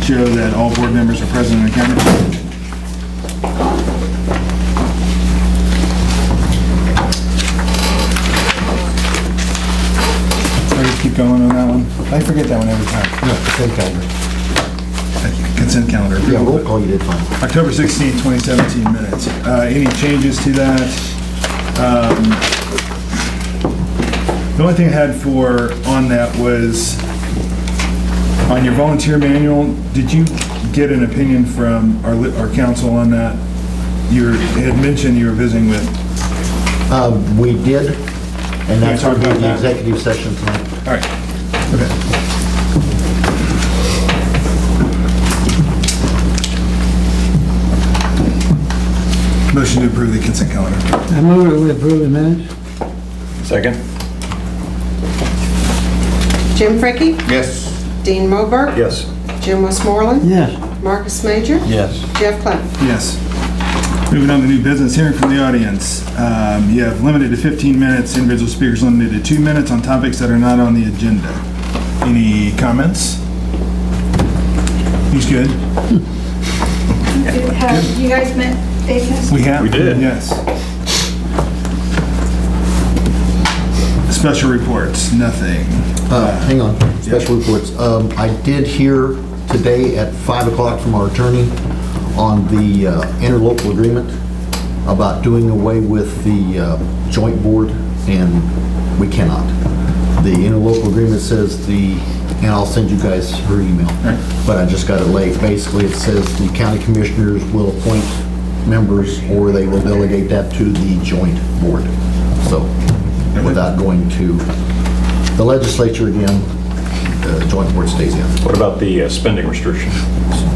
show that all board members are present and accounted for. Sorry to keep going on that one. I forget that one every time. No, consent calendar. Thank you. Consent calendar. Yeah, roll call, you did fine. October 16, 2017 minutes. Any changes to that? The only thing I had on that was, on your volunteer manual, did you get an opinion from our council on that? You had mentioned you were visiting with, We did, and that's talk going to about be the that? executive session tonight. all right, okay. Motion to approve the consent calendar. I move that we approve the minutes. Second? Jim Fricke, Yes. Dean Moberg, Yes. Jim Westmoreland, Yes. Marcus Major, Yes. Jeff Clem. Yes. Moving on to new business, hearing from the audience. You have limited to 15 minutes, individual speakers limited to 2 minutes on topics that are not on the agenda. Any comments? He's good. Have you guys met Dave Hess? We have? We did. Yes. Special reports, nothing. Hang on, special reports. I did hear today at 5 o'clock from our attorney on the interlocal agreement about doing away with the joint board, and we cannot. The interlocal agreement says and I'll send you guys her email, but I just got it late. Basically, it says the county commissioners will appoint members, or they will delegate that to the joint board. So, without going to the legislature again, the joint board stays in. What about the spending restriction?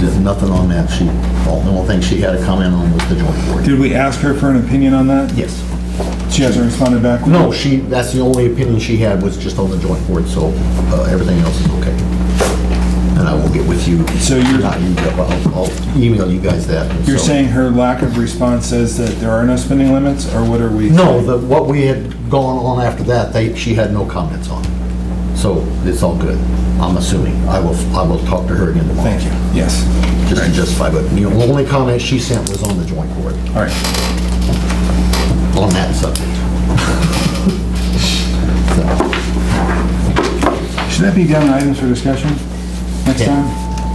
Did nothing on that. The only thing she had a comment on was the joint board. Did we ask her for an opinion on that? Yes. She hasn't responded back? No, that's the only opinion she had was just on the joint board, so everything else is okay. And I will get with you. So you're- Not you, but I'll email you guys that. You're So- saying her lack of response says that there are no spending limits, or what are we? No, what we had gone on after that, she had no comments on. So it's all good, I'm assuming. I will talk to her again tomorrow. Thank you. Yes. Just to justify, but the only comment she sent was on the joint board, All right. on that subject. So, Should that be done on items for discussion next time?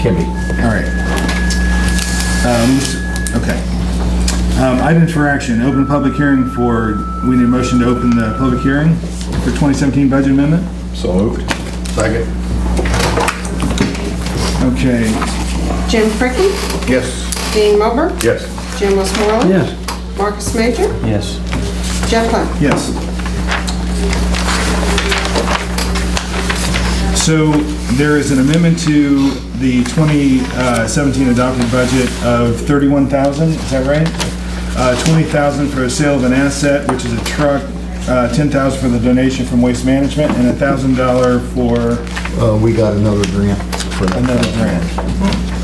can be. All right. Okay. Items for action, open public hearing we need a motion to open the public hearing for 2017 budget amendment? So moved. Second? Okay. Jim Fricke, Yes. Dean Moberg, Yes. Jim Westmoreland, Yes. Marcus Major, Yes. Jeff Clem. Yes. So there is an amendment to the 2017 adopted budget of $31,000, is that right? $20,000 for the sale of an asset, which is a truck, $10,000 for the donation from Waste Management, and $1,000 for We got another grant for that. another grant.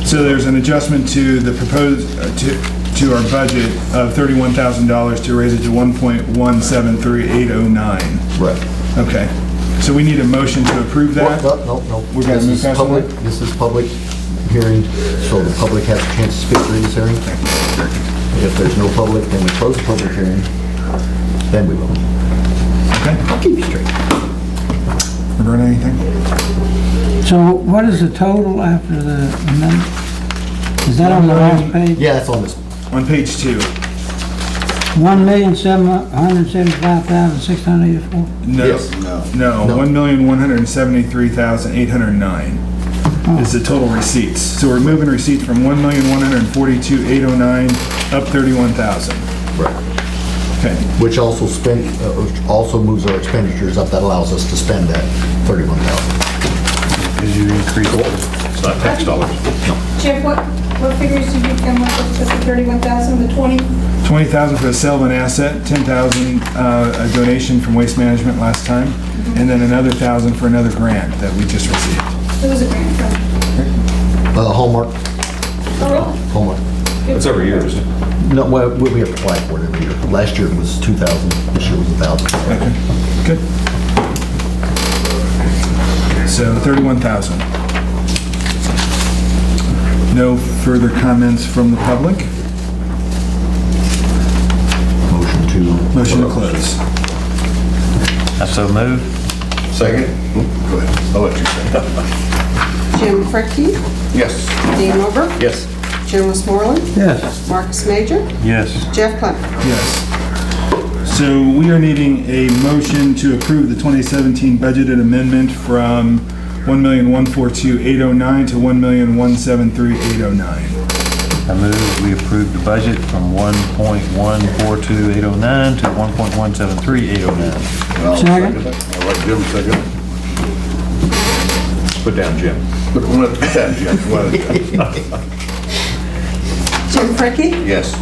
So there's an adjustment to the proposed, to our budget of $31,000 to raise it to $1.173809. Right. Okay, so we need a motion to approve that? No. We're gonna This move is past public. that? This is public hearing, so the public has a chance to speak during this hearing. If there's no public, then we close the public hearing, then we will. Okay, I'll keep you straight. Roberta, anything? So what is the total after the amendment? Is that on the last page? Yeah, it's on this. On page 2. $1,775,684. No. Yes. No, No. $1,173,809 is the total receipts. So we're moving receipts from $1,142,809 up $31,000. Right. Okay, Which also also moves our expenditures up. That allows us to spend that $31,000. Did you increase It's not tax dollars. Jeff, what figures did you come up with for the 31,000, the 20? $20,000 for the sale of an asset, $10,000 a donation from Waste Management last time, and then another $1,000 for another grant that we just received. It was a grant from, Hallmark. oh, really? Hallmark. It's every year, isn't it? No, well, we have to apply for it every year. Last year it was 2,000. This year was 1,000. Okay, good. So 31,000. no further comments from the public, motion to close. I so move. Second? Go ahead. I'll let you say. Jim Freckey, Yes. Dean Milburn, Yes. Jim Westmoreland, Yes. Marcus Major, Yes. Jeff Clement. Yes. So we are needing a motion to approve the 2017 budgeted amendment from $1,142,809 to $1,173,809. I move we approve the budget from 1.142809 to 1.173,809. Second. I'll let Jim second. Put down Jim. Put down Jim. Jim Freckey, Yes.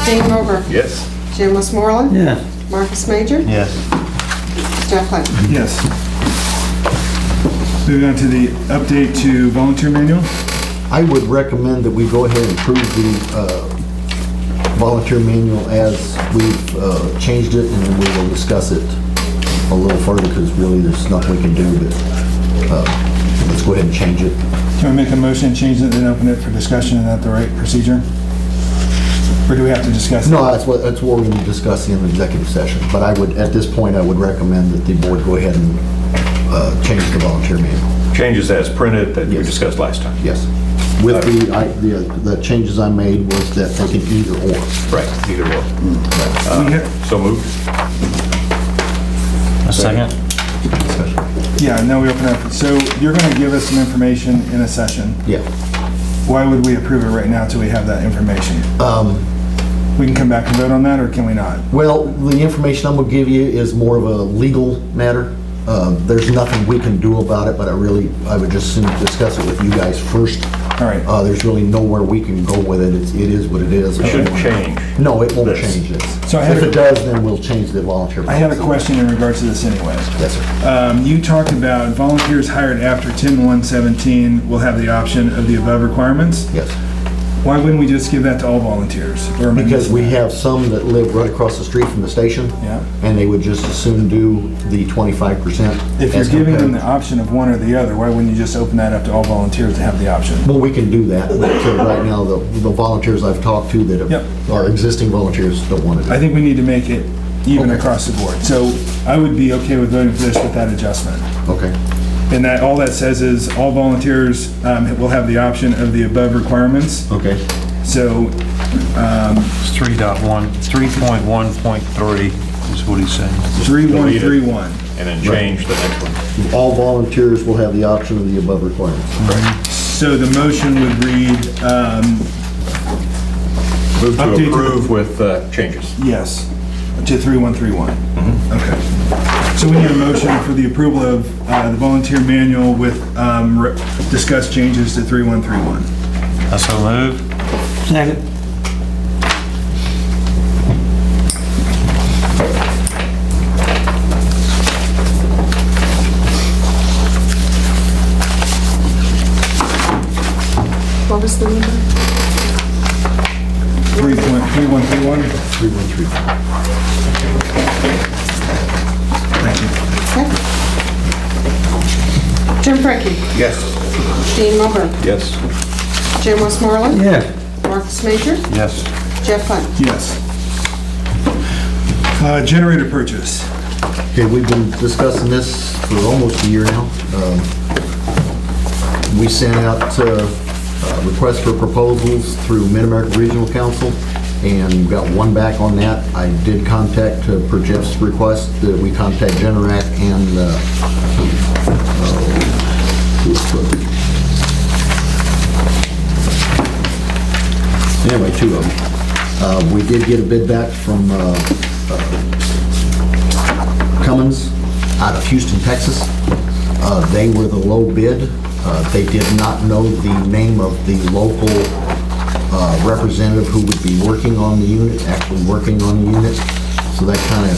Dean Milburn, Yes. Jim Westmoreland, Yes. Marcus Major, Yes. Jeff Clement. Yes. Moving on to the update to volunteer manual. I would recommend that we go ahead and approve the volunteer manual as we've changed it, and then we will discuss it a little further, because really there's nothing we can do, but let's go ahead and change it. Can we make a motion, change it, and open it for discussion? Is that the right procedure? Or do we have to discuss it? No, that's what we're going to discuss in the executive session, but I would, at this point, I would recommend that the board go ahead and change the volunteer manual. Changes as printed that we Yes. discussed last time. Yes. With the changes I made was that they can either or. Right, either or. We have- So moved. A second? Yeah, now we open up. So you're going to give us some information in a session. Yeah. Why would we approve it right now till we have that information? We can come back and vote on that, or can we not? Well, the information I'm going to give you is more of a legal matter. There's nothing we can do about it, but I would just soon discuss it with you guys first. All right. There's really nowhere we can go with it. It is what it is. It shouldn't change. No, it won't This. change this. So I had If a- it does, then we'll change the volunteer. I have a policy. question in regards to this anyways. Yes, sir. You talked about volunteers hired after 10/1/17 will have the option of the above requirements. Yes. Why wouldn't we just give that to all volunteers? Or am I Because we missing that? have some that live right across the street from the station. Yeah. And they would just as soon do the 25%. If you're as giving them the compared- option of one or the other, why wouldn't you just open that up to all volunteers to have the option? Well, we can do that, but right now, the volunteers I've talked to that Yep. are existing volunteers don't want to do I it. think we need to make it even Okay. across the board. So I would be okay with voting for this with that adjustment. Okay. And that, all that says is all volunteers will have the option of the above requirements. Okay. So, It's 3.1.3 is what he's saying. 3131. And then change the next one. All volunteers will have the option of the above requirements. So the motion would read, Move Update to to- approve with changes. yes, to 3131. Okay. So we need a motion for the approval of the volunteer manual with discussed changes to 3131. I so move. Second. What was the number? 3131? 313. Thank you. Okay. Jim Freckey, Yes. Dean Milburn, Yes. Jim Westmoreland, Yes. Marcus Major, Yes. Jeff Clement. Yes. Generator purchase. Okay, we've been discussing this for almost a year now. We sent out requests for proposals through Mid-America Regional Council, and got one back on that. I did contact, per Jeff's request, that we contact Generac and, anyway, two of them. We did get a bid back from Cummins out of Houston, Texas. They were the low bid. They did not know the name of the local representative who would be working on the unit, actually working on the unit. So that kind of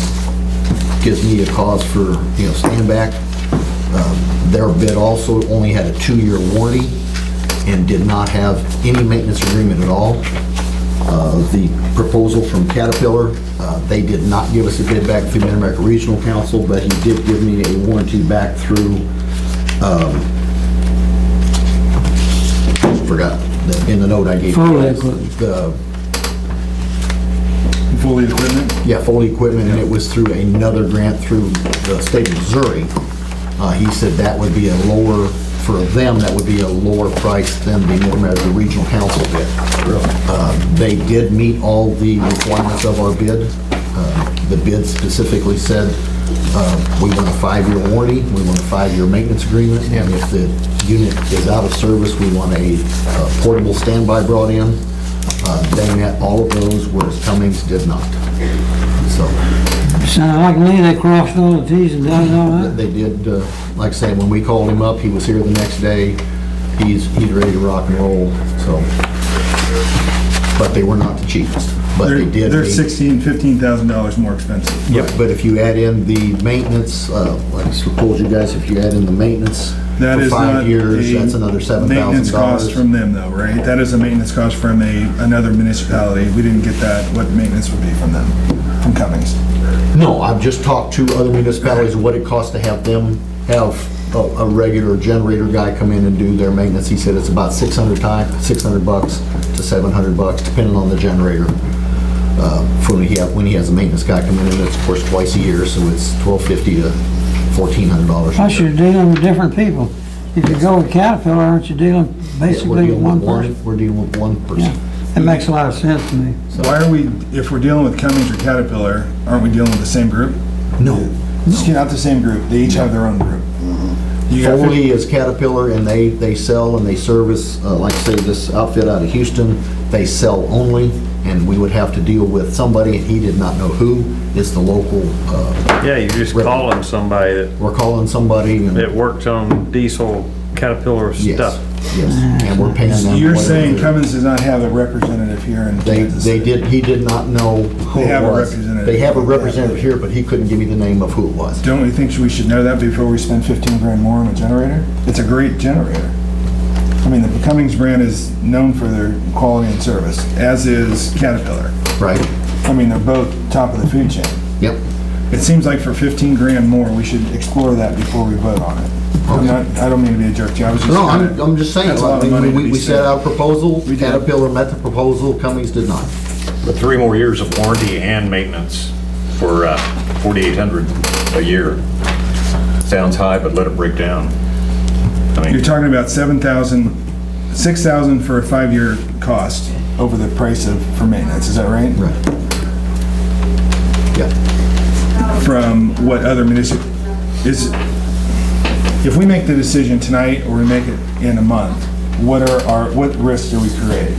gives me a cause for, stand back. Their bid also only had a 2-year warranty and did not have any maintenance agreement at all. The proposal from Caterpillar, they did not give us a bid back through Mid-America Regional Council, but he did give me a warranty back through, forgot the in the note I gave you. Foley equipment. Fully equipment? Yeah, Foley equipment, and it was through another grant through the state of Missouri. He said that would be a lower, for them, that would be a lower price than the regional council bid. They did meet all the requirements of our bid. The bid specifically said, we want a 5-year warranty, we want a 5-year maintenance agreement, and if the unit is out of service, we want a portable standby brought in. They met all of those, whereas Cummings did not. So, Sound like me, they crossed all the Ts and dotted all that? they did, like I say, when we called him up, he was here the next day. He's ready to rock and roll, so. But they were not the cheapest, but they did. They're meet- $16,000, $15,000 more expensive. Right, but if you add in the maintenance, like I told you guys, if you add in the maintenance That for is not 5 years, a that's another maintenance cost $7,000. from them though, right? That is a maintenance cost from another municipality. We didn't get that, what maintenance would be from them, from Cummings. No, I've just talked to other municipalities, what it costs to have them have a regular generator guy come in and do their maintenance. He said it's about $600 to $700, depending on the generator. For when he has a maintenance guy come in, and it's of course twice a year, so it's $1,250 to $1,400. Plus you're dealing with different people. If you go with Caterpillar, aren't you dealing We're basically with dealing one with person? We're dealing with one person. Yeah, that makes a lot of sense to me. Why are we, if we're dealing with Cummings or Caterpillar, aren't we dealing with the same group? No. It's not the same group. They each have their own group. You got Foley is Caterpillar, and they sell and they service, like I say, this outfit out of Houston, they sell only, and we would have to deal with somebody, and he did not know who, is the local, Yeah, you're just calling somebody we're calling somebody, and that works on diesel Caterpillar yes, stuff. yes, and we're paying them. You're whatever saying they're- Cummins does not have a representative here in Kansas They City? did, he did not know who They it have a was. representative. They have a representative here, but he couldn't give me the name of who it was. Don't we think we should know that before we spend 15 grand more on a generator? It's a great generator. I mean, the Cummings brand is known for their quality and service, as is Caterpillar. Right? I mean, they're both top of the food chain. Yep. It seems like for 15 grand more, we should explore that before we vote on it. I don't mean to be a jerk to you, I was just No, kinda- I'm just saying, That's a lot I of mean, money to be we set spent. out a proposal, We did. Caterpillar met the proposal, Cummings did not. But 3 more years of warranty and maintenance for $4,800 a year. Sounds high, but let it break down. I You're mean, talking about $6,000 for a 5-year cost over the price for maintenance, is that right? Right. Yeah. From what other if we make the decision tonight or we make it in a month, what risks do we create?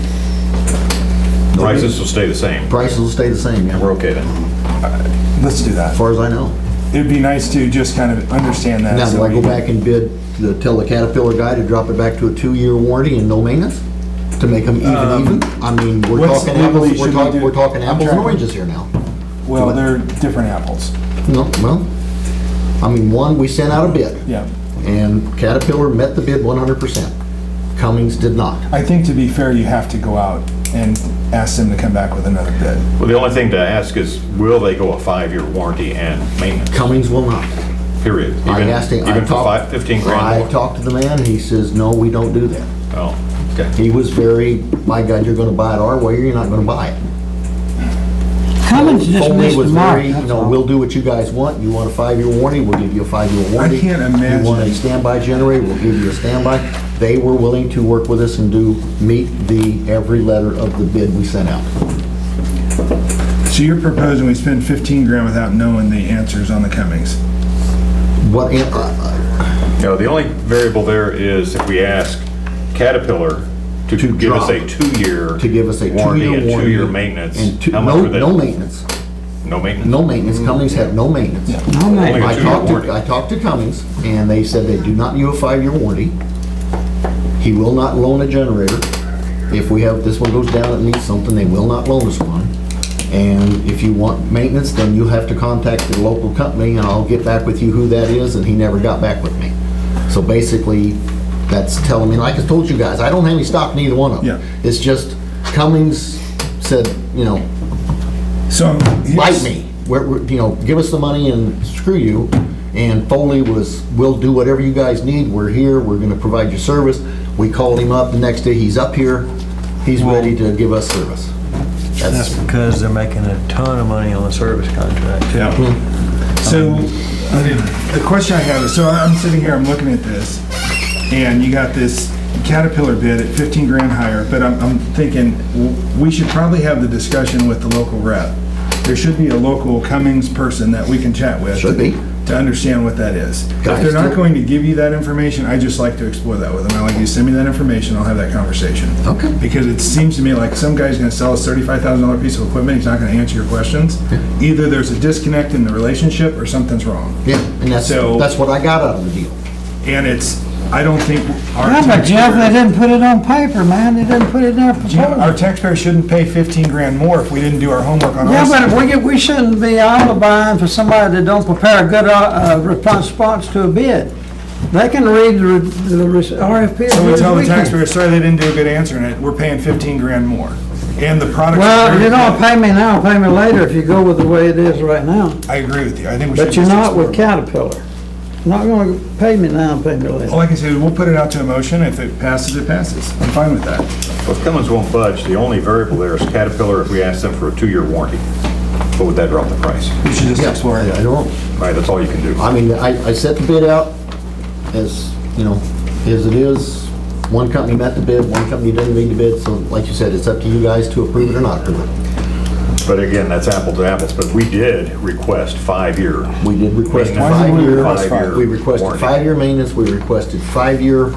prices will stay the same. Prices will stay the same, yeah, We're okay then. Let's do that. as far as I know. It'd be nice to just kind of understand that. Now, so do I go we- back and tell the Caterpillar guy to drop it back to a 2-year warranty and no maintenance? To make them even? I mean, we're what's talking legally apples, should we do? we're talking I'm apples and trying- oranges here now. Well, they're different apples. No, well, I mean, one, we sent out a bid, Yeah. and Caterpillar met the bid 100%. Cummings did not. I think to be fair, you have to go out and ask them to come back with another bid. Well, the only thing to ask is, will they go a 5-year warranty and maintenance, Cummings will not. period? I Even- asked him, Even for 15 grand I more? talked to the man, he says, no, we don't do that. Oh, okay. He was very, my God, you're gonna buy it our way, or you're not gonna buy it. Cummins just Foley missed the was mark, very, that's we'll all. do what you guys want. You want a 5-year warranty, we'll give you a 5-year warranty. can't You want a imagine- standby generator, we'll give you a standby. They were willing to work with us and meet every letter of the bid we sent out. So you're proposing we spend 15 grand without knowing the answers on the Cummings? What, You know, the only variable there is if we ask Caterpillar to give us a drop. 2-year to give us a 2-year warranty warranty. and 2-year maintenance, and how much would that? no maintenance, No maintenance? no maintenance. Cummings had no maintenance. No, Only man. a I 2-year talked warranty. I talked to Cummings, and they said they do not do a 5-year warranty. He will not loan a generator. If this one goes down, it needs something, they will not loan us one. And if you want maintenance, then you'll have to contact the local company, and I'll get back with you who that is, and he never got back with me. So basically, that's telling me, like I told you guys, I don't have any stock in either one of them. Yeah. It's just Cummings said, So bite me. Give us the money and screw you. And Foley we'll do whatever you guys need. We're here. We're going to provide you service. We called him up the next day. He's up here. he's ready to give us service. That's because they're making a ton of money on the service contract. So, the question I have is, so I'm sitting here, I'm looking at this, and you got this Caterpillar bid at 15 grand higher, but I'm thinking, we should probably have the discussion with the local rep. There should be a local Cummings person that we can chat with. Should be. To understand what that is. If Guys, they're not too. going to give you that information, I just like to explore that with them. I like you to send me that information, I'll have that conversation. Okay. Because it seems to me like some guy's gonna sell us $35,000 piece of equipment, he's not gonna answer your questions. Either there's a disconnect in the relationship or something's wrong. Yeah, and that's So- what I got out of the deal. And I don't think our Yeah, but Jeff, they taxpayers, didn't put it on paper, man. They didn't put it in their Jim, our proposal. taxpayers shouldn't pay 15 grand more if we didn't do our homework on Yeah, our but side. we shouldn't be alibiying for somebody that don't prepare a good response to a bid. They can read the RFP. as So we good tell the as can. taxpayers, sorry, they didn't do a good answer, and we're paying 15 grand more. And the product. Well, you don't pay me now, pay me later if you go with the way it is right now. I agree with you, I think we should. But you're just not with explore. Caterpillar. You're not gonna pay me now and pay me later. All I can say is we'll put it out to a motion. If it passes, it passes. I'm fine with that. Well, if Cummins won't budge, the only variable there is Caterpillar. If we ask them for a 2-year warranty, what would that drop the price? We should just explore I it. don't, Right, that's all you can do. I mean, I set the bid out as, you know, as it is. One company met the bid, one company didn't meet the bid, so like you said, it's up to you guys to approve it or not approve it. But again, that's apples to apples, but we did request 5-year. We did request Maintenance. Why did we 5-year. request five? We requested Warranty. 5-year maintenance, we requested 5-year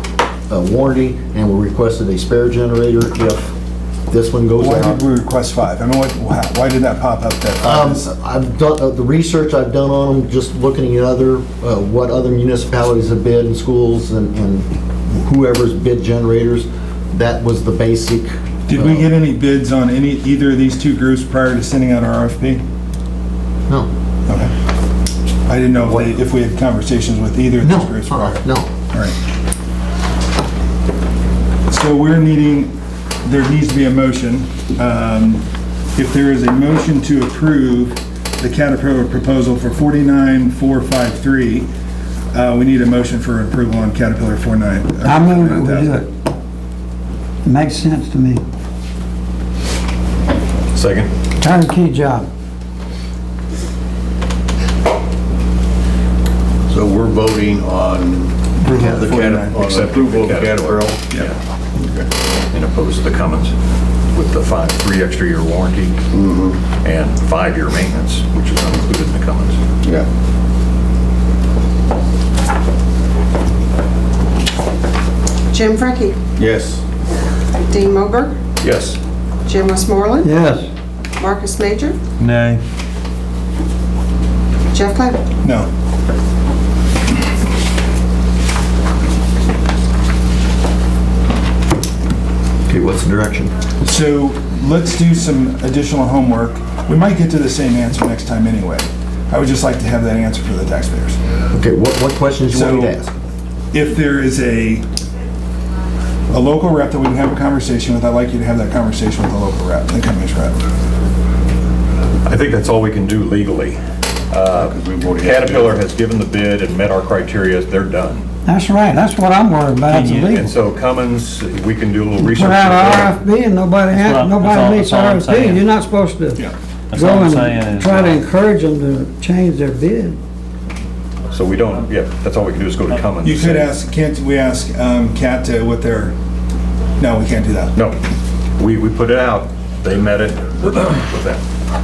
warranty, and we requested a spare generator if this one goes Why out. did we request 5? I mean, why did that pop up that 5 is? I've done, the research I've done on them, just looking at what other municipalities have bid in schools and whoever's bid generators, that was the basic. Did we get any bids on either of these two groups prior to sending out our RFP? No. Okay. I didn't know if we had conversations with either of these groups prior. No. All right. So there needs to be a motion. If there is a motion to approve the Caterpillar proposal for 49,453, we need a motion for approval on Caterpillar 49. I move that we do it. It makes sense to me. Second? Turnkey job. So we're voting on Approval of the 49. on approval of Caterpillar. Yeah. And opposed to the Cummins with the 3 extra year warranty and 5-year maintenance, which is not included in the Cummins. Yeah. Jim Frankie, Yes. Dean Moberg, Yes. Jim Westmoreland, Yes. Marcus Major, Nay. Jeff Clappett. No. Okay, what's the direction? So let's do some additional homework. We might get to the same answer next time anyway. I would just like to have that answer for the taxpayers. Okay, what questions do you want me to ask? If there is a local rep that we can have a conversation with, I'd like you to have that conversation with the local rep, the company's rep. I think that's all we can do legally. we've already had to do Caterpillar it. has given the bid and met our criteria, they're done. That's right. That's what I'm worried about. It's And illegal. so Cummins, we can do a little research. Put out an RFP and nobody meets that's all I'm RFP. saying. You're not supposed to That's all go I'm saying and is, try to encourage them to change their bid. So we don't, that's all we can do is go to Cummins. You and could say- ask, can't we ask CAT to what their, no, we can't do that. No, we put it out, they met it, we're done with that.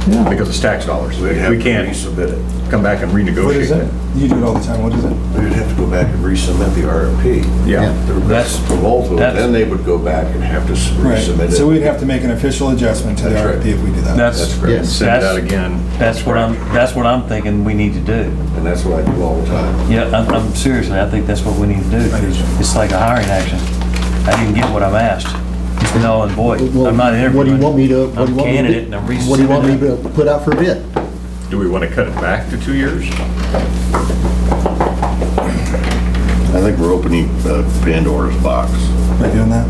Yeah. Because it's tax dollars. We'd have We to can't resubmit it. come back and What is renegotiate it? it. You do it all the time, what is it? We'd have to go back and resubmit the RFP. Yeah. That's proposal, that's- then they would go back and have to Right, resubmit it. so we'd have to make an official adjustment to the That's right. RFP if we do that. that's, correct. Yes. Send it out That's- again. that's what I'm thinking we need to do. And that's what I do all the time. Yeah, I'm seriously, I think that's what we need to do. I do too. It's like a hiring action. I didn't get what I'm asked. It's null and void. Well, I'm not interviewing. What do you want me to? I'm a candidate and I'm What do you want me resubmitting. to put out for bid? Do we want to cut it back to 2 years? I think we're opening Pandora's box. Are we doing that?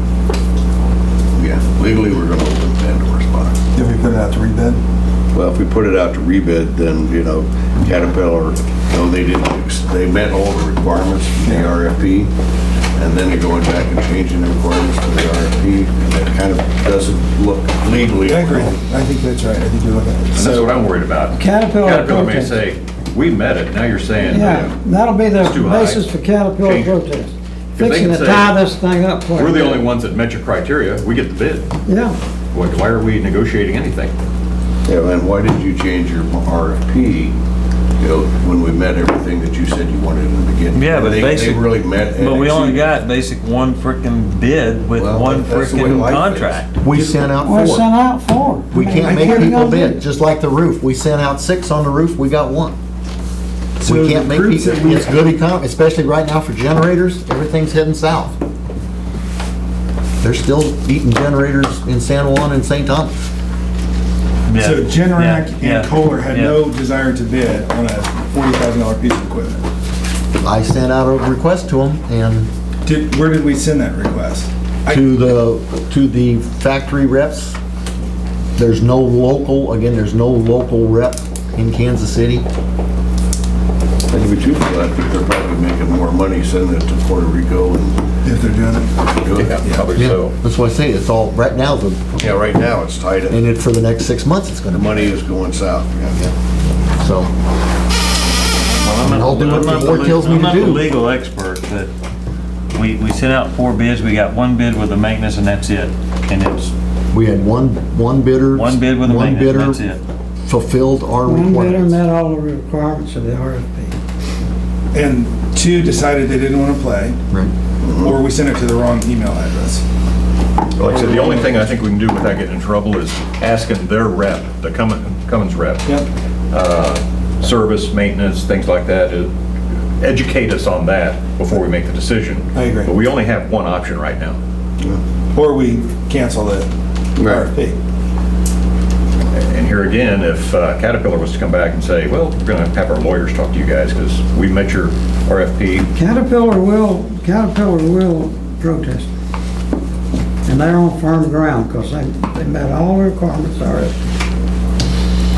Yeah, legally, we're gonna open Pandora's box. If we put it out to rebid? Well, if we put it out to rebid, then, Caterpillar, they met all the requirements for the RFP, and then they're going back and changing the requirements for the RFP, and that kind of doesn't legally. I agree. I think that's right. I think you're looking at it. And that's what I'm worried about. Caterpillar Caterpillar may protest. say, we met it, now you're saying, Yeah, that'll be the It's too high. basis for Caterpillar Change it. protest. If they Fixing can to say, tie this thing up for we're the you. only ones that met your criteria, we get the bid. Yeah, Why are we negotiating anything? Yeah, and why did you change your RFP, you know, when we met everything that you said you wanted in the beginning? Yeah, but They basic. really met. and But we only exceeded. got basic one frickin' bid with Well, one that's the way frickin' life is. contract. We sent out well, 4. sent out 4. We I mean, can't make what are you people gonna do? bid, just like the roof. We sent out 6 on the roof, we got 1. So We the can't make groups people, that we- it's good econ, especially right now for generators, everything's heading south. They're still eating generators in San Juan and St. Thomas. Yeah. So Generac Yeah, and Kohler had yeah. no desire to bid on a $40,000 piece of equipment. I sent out a request to them and Where did we send that request? to the factory reps. There's no local rep in Kansas City. And we too feel that they're probably making more money sending it to Puerto Rico and If they're doing it. doing it. Yeah, probably so. That's what I say, it's all, right now, Yeah, right now it's tight. and it, for the next 6 months, it's gonna The be, money is going south. so. I'll do what the board tells me I'm to not the do. legal expert, but we sent out 4 bids, we got 1 bid with the maintenance and that's it. And it's We had one bidder. 1 bid with the one maintenance, bidder that's it. Fulfilled our One bidder requirements. met all the requirements of the RFP. And 2 decided they didn't want to play, Right. or we sent it to the wrong email address. Like I said, the only thing I think we can do without getting in trouble is asking their rep, the Cummins rep, Yep. service, maintenance, things like that, educate us on that before we make the decision. I agree. But we only have one option right now. Or we cancel the RFP. And here again, if Caterpillar was to come back and say, well, we're going to have our lawyers talk to you guys because we met your RFP. Caterpillar will protest it. And they're on firm ground because they met all the requirements of the RFP.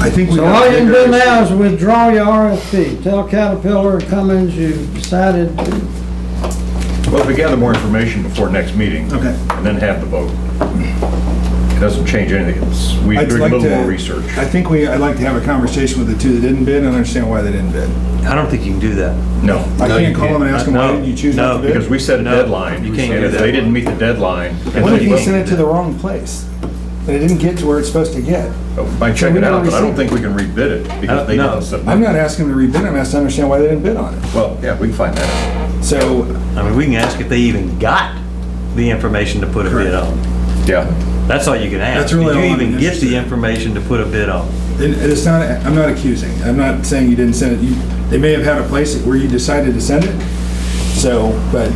I think we So got all you can bigger do now issues. is withdraw your RFP. Tell Caterpillar and Cummins you decided to. Well, if we gather more information before next meeting. Okay. And then have the vote. It doesn't change anything. We I'd do a like little to- more research. I'd like to have a conversation with the 2 that didn't bid and understand why they didn't bid. I don't think you can do that. No. I No, you can't call them and ask them, why No, didn't you choose not to no, bid? Because we set a No, deadline. you can't And do if that. they didn't meet the deadline. and What then if he you- sent it to the wrong place? That it didn't get to where it's supposed to get? Might check we it don't out, but I don't receive think we can rebid it because they No. didn't submit. I'm not asking them to rebid, I'm asking to understand why they didn't bid on it. Well, yeah, we can find that out. So, I mean, we can ask if they even got the information to put a bid on. Yeah. That's all you can ask. That's really Did all you I'm even get interested the in. information to put a bid on? and it's not, I'm not accusing, I'm not saying you didn't send it. They may have had a place where you decided to send it, so, but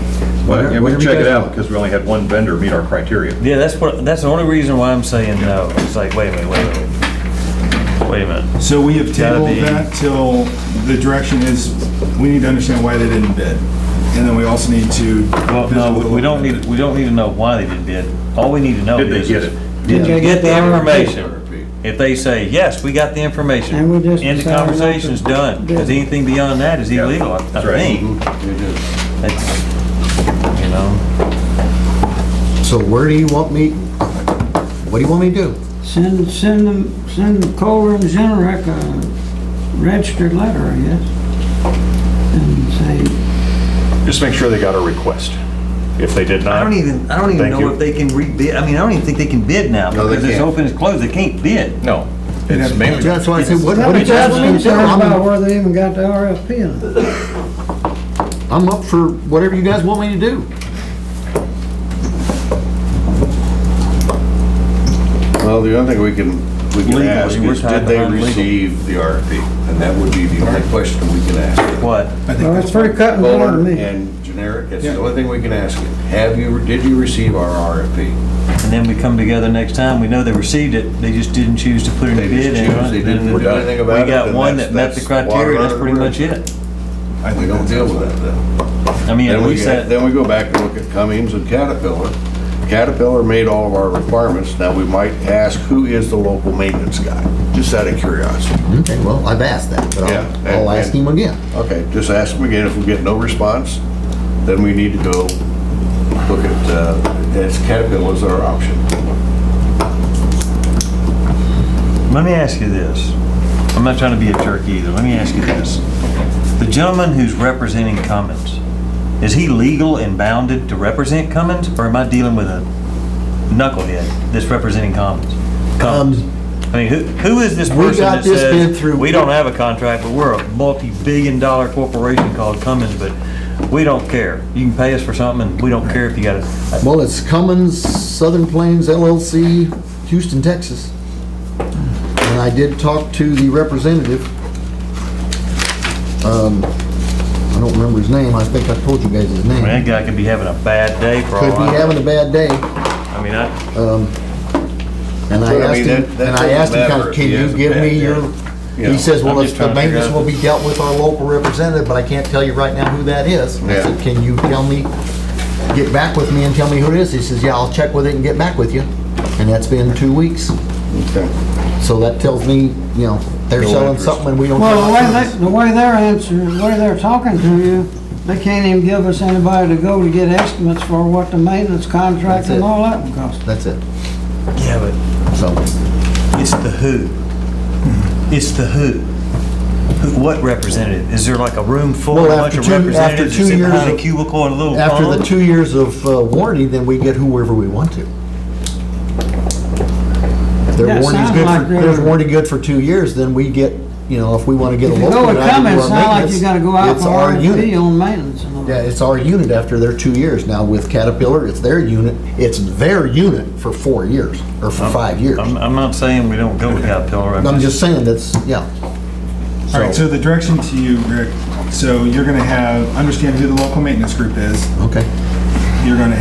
Well, yeah, we Whatever can you check it guys out want. because we only had one vendor meet our criteria. Yeah, that's the only reason why I'm saying no. It's like, wait a minute. Wait a minute. So we have Gotta tabled be- that till the direction is, we need to understand why they didn't bid. And then we also need to. Well, visit no, with the we don't local need, we don't need to know why they didn't bid. All we need to know Did they is, get it? did you get the information? RFP. If they say, yes, we got the information, And we just end of decided not to conversation's done. bid. Because anything beyond that is Yeah, illegal, I that's right. think. It is. That's, you know, So where do you want me, what do you want me to do? Send Kohler and Generac a registered letter, I guess. And say, Just make sure they got a request. If they did not. I don't even Thank know you. if they can rebid. I mean, I don't even think they can bid now No, they because it's can't. open, it's closed. They can't bid. No. It's mainly. That's why I said, what tell do me you guys Jeff's want me to do? concerned about where they even got the RFP in it. I'm up for whatever you guys want me to do. Well, the only thing we can Legally, ask we're is, tied did they behind legal. receive the RFP? And that would be the only question we can ask. What? I think Well, that's it's pretty cut and dry to Kohler me. and generic, that's Yeah. the only thing we can ask it. Did you receive our RFP? And then we come together next time, we know they received it, they just didn't choose to put any They just bid in. choose, they didn't Then do anything about it, We got then one that's- that met the that's criteria, that's water pretty under much the it. I We think don't that deal sounds with good. that then. I mean, Then at we least that, then we go back and look at Cummings and Caterpillar. Caterpillar made all of our requirements. Now we might ask, who is the local maintenance guy? Just out of curiosity. Okay, well, I've asked that, but Yeah, I'll ask him again. Okay, just ask them again. If we get no response, then we need to go look at, as Caterpillar as our option. Let me ask you this. I'm not trying to be a jerk either. Let me ask you this. The gentleman who's representing Cummins, is he legal and bounded to represent Cummins, or am I dealing with a knucklehead that's representing Cummins? I mean, who is this We person got that this bid says, through- we don't have a contract, but we're a multi-billion-dollar corporation called Cummins, but we don't care. You can pay us for something, and we don't care if you got it. Well, it's Cummins Southern Plains LLC, Houston, Texas. And I did talk to the representative. I don't remember his name. I think I told you guys his I mean, that name. guy could be having a bad day for all Could be I know. having a bad day. I mean, And I But, I asked mean, him, that and I asked him, doesn't kind matter of, if can he you has a give bad me day. your, You know, he says, well, I'm it's just the trying to figure maintenance out- will be dealt with our local representative, but I can't tell you right now who that is. I Yeah. said, can you tell me, get back with me and tell me who it is? He says, yeah, I'll check with it and get back with you. And that's been 2 weeks. Okay. So that tells me, you know, they're No selling interest. something and we don't. Well, care the way about they, the way they're answering, the way they're talking to you, they can't even give us anybody to go to get estimates for what the maintenance contract That's it. and all that would cost. That's it. yeah, but So, it's the who. It's the who. What representative? Is there like a room full of Well, a bunch after of two- after representatives 2 that sit years behind a of- cubicle and a little after the phone? 2 years of warranty, then we get whoever we want to. If their Yeah, it warranty's sounds good like for, there's they're- warranty good for 2 years, then we get, you know, if we want to get a If you local go with guy to do Cummins, our it's not like maintenance, you gotta go out it's for our RFP unit. on maintenance and all Yeah, that. it's our unit after their 2 years. Now with Caterpillar, it's their unit. It's their unit for 4 years, or for 5 years. I'm not saying we don't go with Caterpillar. I'm just saying that's, yeah. All right, so the direction to you, Rick, so you're gonna understand who the local maintenance group is. Okay. You're gonna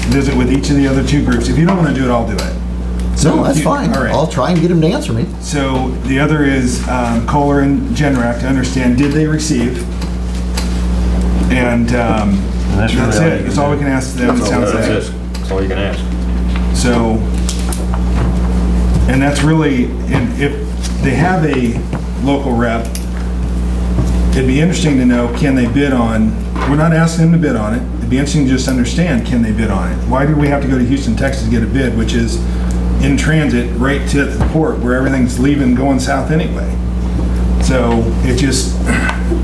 visit with each of the other 2 groups. If you don't wanna do it, I'll do it. So No, that's you- fine. All right. I'll try and get him to answer me. So the other is Kohler and Generac to understand, did they receive? And that's really that's all you it. can That's all we do. can ask them, it sounds That's like. it. That's all you can ask. So, and that's really, and if they have a local rep, it'd be interesting to know, can they bid on, we're not asking them to bid on it. It'd be interesting to just understand, can they bid on it? Why do we have to go to Houston, Texas to get a bid, which is in transit right to the port where everything's leaving, going south anyway? So it just,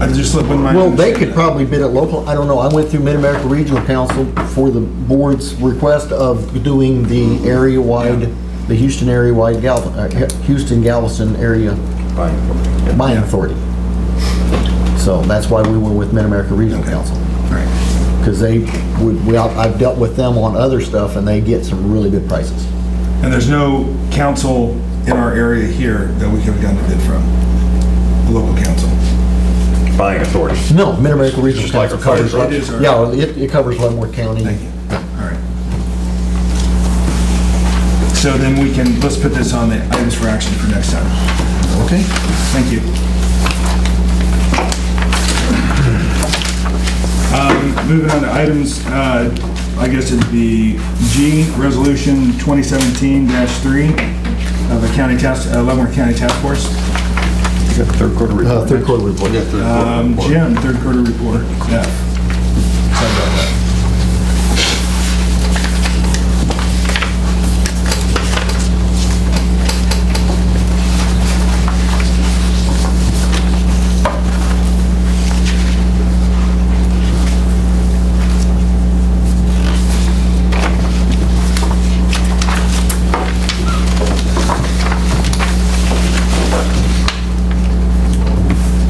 I just wouldn't mind. Well, they could understanding that. probably bid it local. I don't know. I went through Mid-America Regional Council for the board's request of doing the area-wide, the Houston area-wide Houston Galveston area buying authority. So that's why we went with Mid-America Regional Council. All right. Because I've dealt with them on other stuff and they get some really good prices. And there's no council in our area here that we could have gotten a bid from, a local council. Buying authority. No, Mid-America Regional Just like Council our fire covers, trucks. It is, or- yeah, it covers Leavenworth County. Thank you. All right. So then let's put this on the items for action for next time. Okay. Thank you. Moving on to items, I guess it'd be G, Resolution 2017-3 of the Leavenworth County Task Force. Third quarter report. Third quarter report. Jim, third quarter report. F. Sorry about that.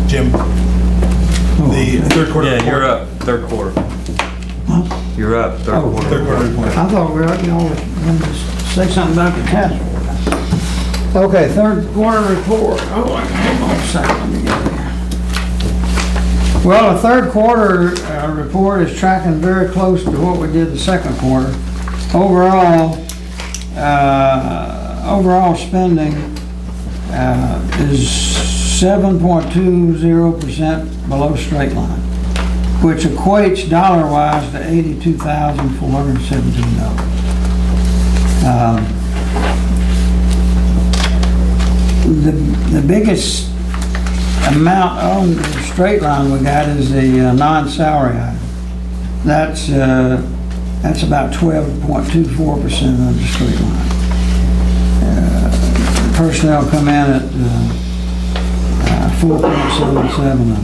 Jim, the third quarter Yeah, report. you're up, third quarter. You're up, third Oh. quarter. Third quarter report. I thought we were, you know, going to say something about the task force. Okay, third quarter report. Oh, I hold on a second, let me get there. Well, the third quarter report is tracking very close to what we did the second quarter. Overall, overall spending is 7.20% below straight line, which equates dollar-wise to $82,417. The biggest amount on the straight line we got is the non-salary item. That's about 12.24% of the straight line. personnel come in at 4.77 under.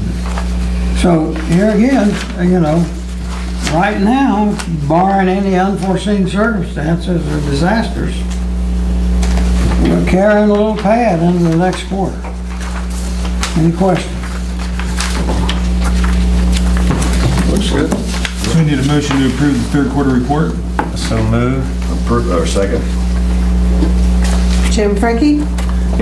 So here again, you know, right now, barring any unforeseen circumstances or disasters, we're carrying a little pad into the next quarter. Any questions? Looks good. So we need a motion to approve the third quarter report. So move. Approve, or second? Jim Frankie?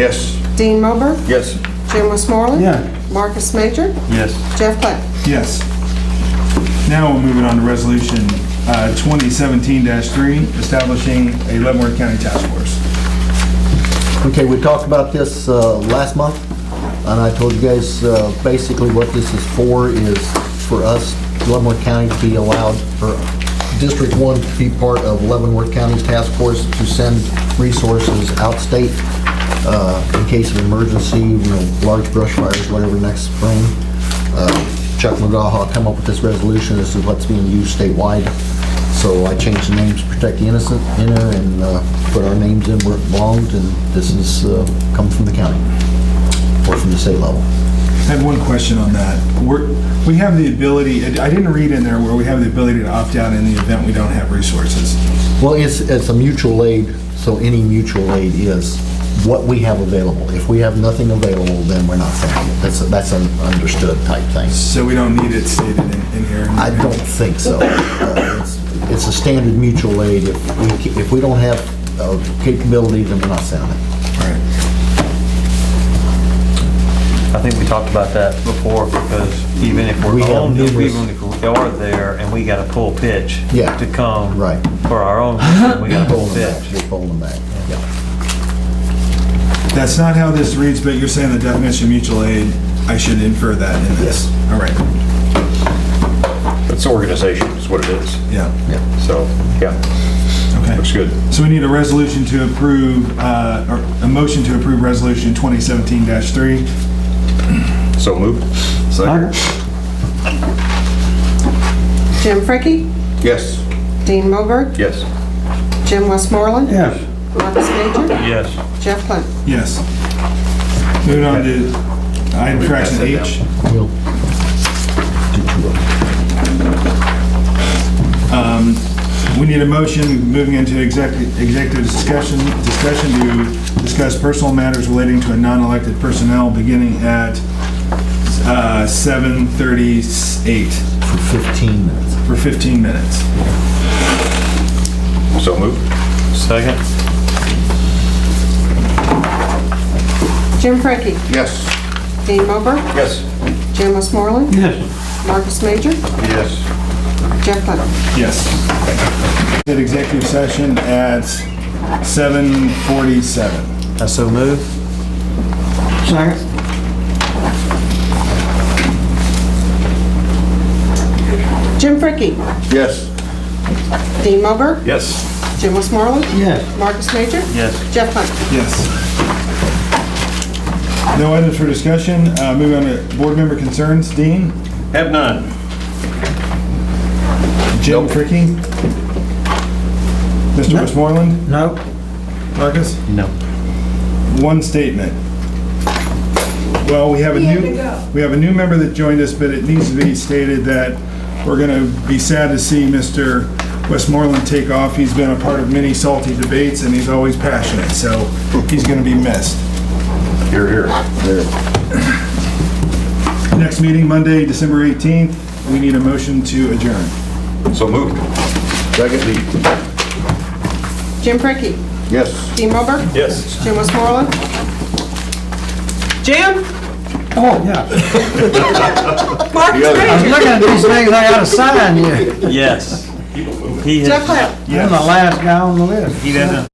Yes. Dean Moberg? Yes. Jim Westmoreland? Yeah. Marcus Major? Yes. Jeff Platt? Yes. Now we're moving on to resolution 2017-3, establishing a Leavenworth County Task Force. Okay, we talked about this last month, and I told you guys basically what this is for us, Leavenworth County, to be allowed, for District 1 to be part of Leavenworth County's task force to send resources outstate in case of emergency, you know, large brush fires, whatever, next spring. Chuck McGaha come up with this resolution. This is what's being used statewide. So I changed the names to protect the innocent in there and put our names in where it belonged, and this is comes from the county or from the state level. I had one question on that. We have the ability, I didn't read in there where we have the ability to opt out in the event we don't have resources. Well, it's a mutual aid, so any mutual aid is what we have available. If we have nothing available, then we're not sending it. That's an understood type thing. So we don't need it stated in here. I don't think so. It's a standard mutual aid. If we don't have capability, then we're not sending it. All right. I think we talked about that before, because even if we're We have on, numerous- even if we are there and we got to pull pitch Yeah. to come Right. for our own, mission, we got to pull Pulling them back, pitch. we're pulling them back. Yeah. That's not how this reads, but you're saying the definition of mutual aid, I should infer that in this. All right. It's organization is what it is. Yeah. So, yeah, Okay. looks good. So we need a resolution to approve, or a motion to approve resolution 2017-3. So moved. Second. Jim Frankie? Yes. Dean Moberg? Yes. Jim Westmoreland? Yes. Marcus Major? Yes. Jeff Platt? Yes. Moving on to item fraction H. We'll do two of them. We need a motion moving into executive discussion to discuss personal matters relating to a non-elected personnel beginning at 7:38 For 15 minutes. for 15 minutes. So moved. Second. Jim Frankie? Yes. Dean Moberg? Yes. Jim Westmoreland? Yes. Marcus Major? Yes. Jeff Platt? Yes. At executive session at 7:47. I so move. Second. Jim Frankie? Yes. Dean Moberg? Yes. Jim Westmoreland? Yes. Marcus Major? Yes. Jeff Platt? Yes. No items for discussion. Moving on to board member concerns. Dean? Have none. Jim Fricke? Mr. Westmoreland? No. Marcus? No. One statement. Well, we have a He had to new, go. we have a new member that joined us, but it needs to be stated that we're gonna be sad to see Mr. Westmoreland take off. He's been a part of many salty debates and he's always passionate, so he's gonna be missed. Here, here. Next meeting, Monday, December 18th. We need a motion to adjourn. So moved. Second. Jim Frankie? Yes. Dean Moberg? Yes. Jim Westmoreland? Jim? Oh, yeah. Marcus The other- I was Major? looking at these things, I gotta sign you. Yes. He has. Jeff Platt? You're the last guy on the list. He doesn't